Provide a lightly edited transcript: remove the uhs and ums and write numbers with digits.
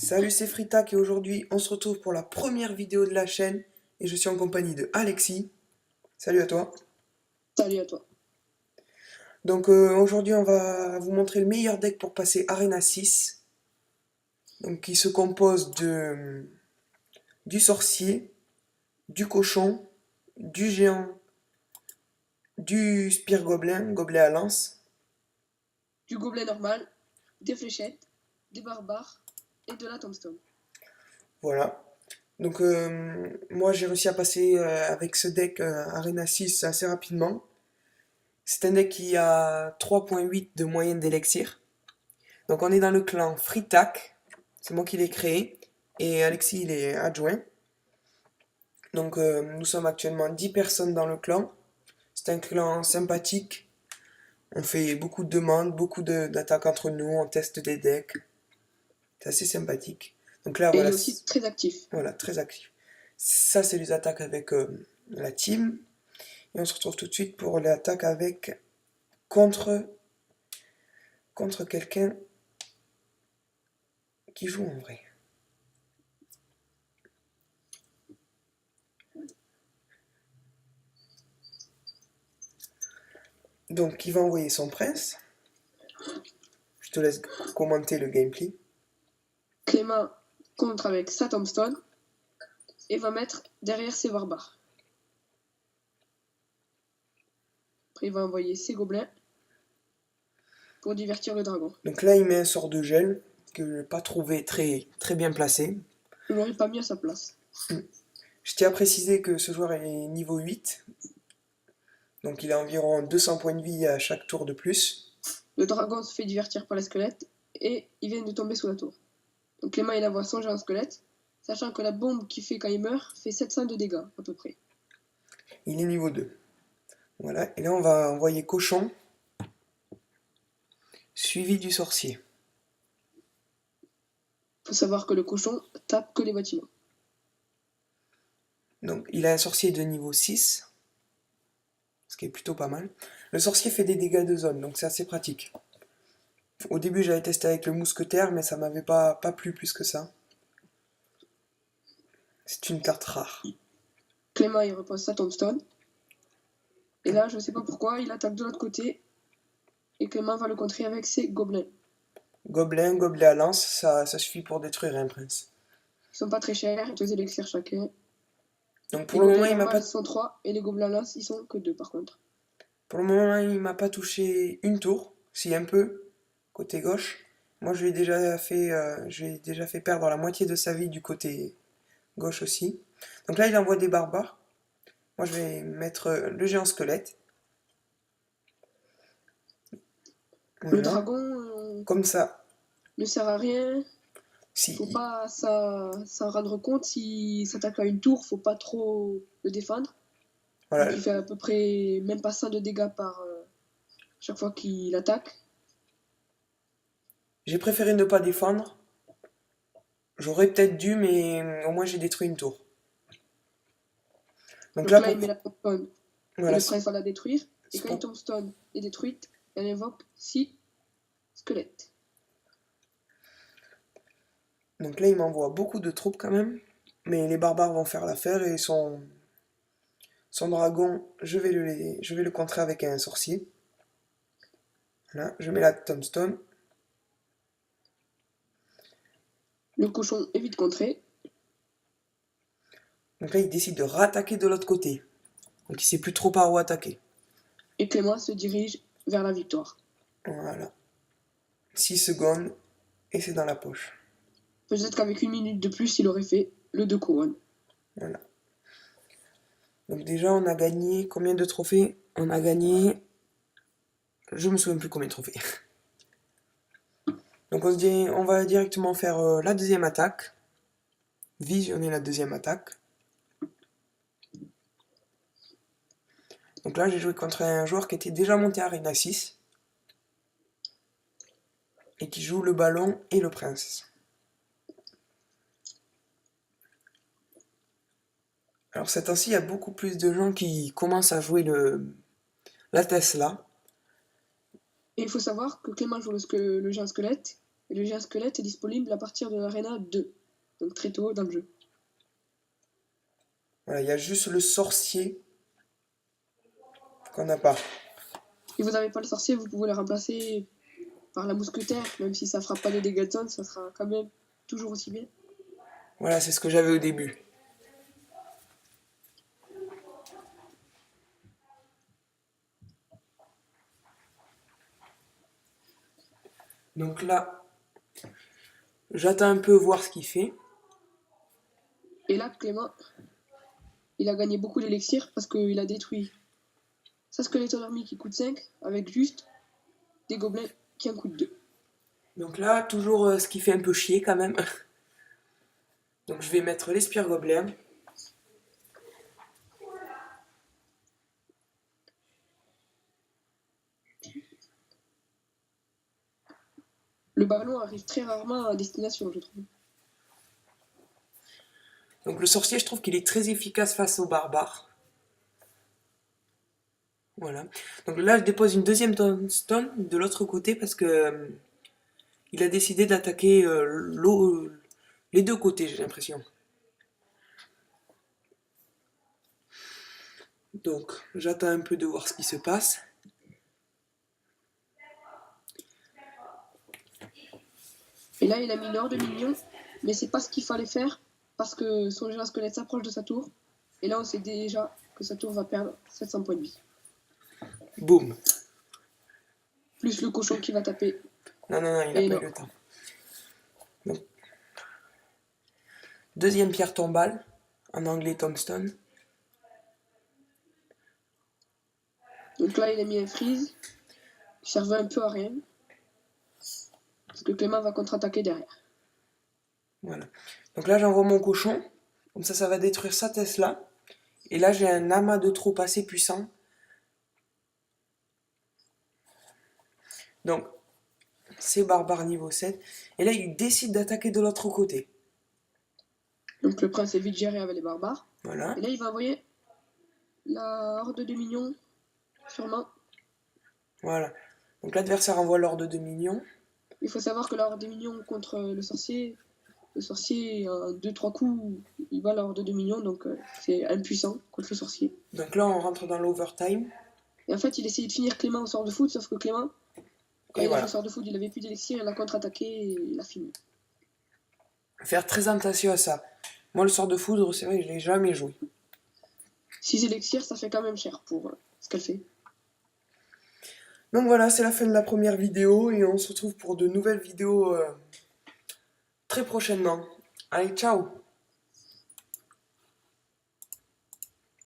Salut, c'est Fritac et aujourd'hui on se retrouve pour la première vidéo de la chaîne et je suis en compagnie de Alexis. Salut à toi. Salut à toi. Donc aujourd'hui on va vous montrer le meilleur deck pour passer Arena 6. Donc qui se compose du sorcier, du cochon, du géant, du spire gobelin, gobelet à lance. Du gobelet normal, des fléchettes, des barbares et de la tombstone. Voilà. Donc moi j'ai réussi à passer avec ce deck Arena 6 assez rapidement. C'est un deck qui a 3.8 de moyenne d'élixir. Donc on est dans le clan Fritac, c'est moi qui l'ai créé, et Alexis il est adjoint. Donc nous sommes actuellement 10 personnes dans le clan. C'est un clan sympathique, on fait beaucoup de demandes, d'attaques entre nous, on teste des decks. C'est assez sympathique. Donc là Et il voilà, est aussi très actif. voilà, très actif. Ça c'est les attaques avec la team. Et on se retrouve tout de suite pour l'attaque avec contre quelqu'un qui joue en vrai. Donc il va envoyer son prince. Je te laisse commenter le gameplay. Clément contre avec sa tombstone et va mettre derrière ses barbares. Après il va envoyer ses gobelins pour divertir le dragon. Donc là il met un sort de gel que je n'ai pas trouvé très bien placé. Je l'aurais pas mis à sa place. Je tiens à préciser que ce joueur est niveau 8. Donc il a environ 200 points de vie à chaque tour de plus. Le dragon se fait divertir par les squelettes et il vient de tomber sous la tour. Donc Clément il envoie son géant squelette, sachant que la bombe qu'il fait quand il meurt fait 700 de dégâts à peu près. Il est niveau 2. Voilà, et là on va envoyer cochon, suivi du sorcier. Faut savoir que le cochon tape que les bâtiments. Donc il a un sorcier de niveau 6, ce qui est plutôt pas mal. Le sorcier fait des dégâts de zone, donc c'est assez pratique. Au début j'avais testé avec le mousquetaire, mais ça m'avait pas plu plus que ça. C'est une carte rare. Clément il repose sa tombstone. Et là, je ne sais pas pourquoi, il attaque de l'autre côté. Et Clément va le contrer avec ses gobelins. Gobelin, gobelet à lance, ça suffit pour détruire un prince. Ils sont pas très chers, 2 élixirs chacun. Donc Les pour le moment gobelins il m'a normaux pas sont 3 et les gobelins à lance, ils sont que 2 par contre. pour le moment il m'a pas touché une tour, si un peu côté gauche. Moi je lui ai déjà fait perdre la moitié de sa vie du côté gauche aussi. Donc là il envoie des barbares. Moi je vais mettre le géant squelette. Le Voilà. dragon Comme ça. ne sert à rien. Faut Si. pas s'en rendre compte. S'il s'attaque à une tour, faut pas trop le défendre. Voilà. Donc il fait à peu près même pas 100 de dégâts par chaque fois qu'il attaque. J'ai préféré ne pas défendre. J'aurais peut-être dû, mais au moins j'ai détruit une tour. Donc Donc là là, pour. il met la tombstone et Voilà. le prince va la détruire. Et quand une Pour- tombstone est détruite, elle invoque 6 squelettes. Donc là il m'envoie beaucoup de troupes quand même. Mais les barbares vont faire l'affaire et son dragon, je vais le contrer avec un sorcier. Voilà, je mets la tombstone. Le cochon est vite contré. Donc là, il décide de rattaquer de l'autre côté. Donc il sait plus trop par où attaquer. Et Clément se dirige vers la victoire. Voilà. 6 secondes et c'est dans la poche. Peut-être qu'avec une minute de plus, il aurait fait le 2 couronnes. Voilà. Donc déjà, on a gagné combien de trophées? On a gagné... Je me souviens plus combien de trophées. Donc on va directement faire la deuxième attaque. Visionner la deuxième attaque. Donc là, j'ai joué contre un joueur qui était déjà monté à Arena 6. Et qui joue le ballon et le prince. Alors cette temps-ci, il y a beaucoup plus de gens qui commencent à jouer la Tesla. Et il faut savoir que Clément joue le géant squelette Et le géant squelette est disponible à partir de l'arena 2, donc très tôt dans le jeu. Voilà, il y a juste le sorcier qu'on n'a pas. Si vous n'avez pas le sorcier, vous pouvez le remplacer par la mousquetaire, même si ça fera pas des dégâts de zone, ça sera quand même toujours aussi bien. Voilà, c'est ce que j'avais au début. Donc là, j'attends un peu voir ce qu'il fait. Et là, Clément, il a gagné beaucoup d'élixir parce qu'il a détruit sa Skeleton Army qui coûte 5 avec juste des gobelins qui en coûtent 2. Donc là, toujours ce qui fait un peu chier quand même. Donc je vais mettre les spires gobelins. Le ballon arrive très rarement à destination, je trouve. Donc le sorcier, je trouve qu'il est très efficace face aux barbares. Voilà. Donc là, je dépose une deuxième tombstone de l'autre côté parce que il a décidé d'attaquer les deux côtés, j'ai l'impression. Donc j'attends un peu de voir ce qui se passe. Et là, il a mis une horde de minions, mais c'est pas ce qu'il fallait faire parce que son géant squelette s'approche de sa tour. Et là, on sait déjà que sa tour va perdre 700 points de vie. Boum. Plus le cochon qui va taper. Non, non, non, il n'a Et pas non. eu le temps. Donc, deuxième pierre tombale, en anglais tombstone. Donc là, il a mis un freeze qui servait un peu à rien. Parce que Clément va contre-attaquer derrière. Voilà. Donc là, j'envoie mon cochon. Comme ça va détruire sa Tesla. Et là, j'ai un amas de troupes assez puissant. Donc, c'est barbare niveau 7. Et là, il décide d'attaquer de l'autre côté. Donc le prince est vite géré avec les barbares. Voilà. Et là, il va envoyer la horde de minions, sûrement. Voilà. Donc l'adversaire envoie l'ordre de minions. Il faut savoir que la horde de minions contre le sorcier, en 2-3 coups, il bat la horde de minions, donc c'est impuissant contre le sorcier. Donc là, on rentre dans l'overtime. Et en fait, il essayait de finir Clément au sort de foot, sauf que Clément, quand Et il a voilà. fait le sort de foot, il avait plus d'élixir, il a contre-attaqué et il a fini. Faire très attention à ça. Moi, le sort de foudre, c'est vrai que je l'ai jamais joué. 6 élixirs, ça fait quand même cher pour ce qu'elle fait. Donc voilà, c'est la fin de la première vidéo et on se retrouve pour de nouvelles vidéos très prochainement. Allez, ciao!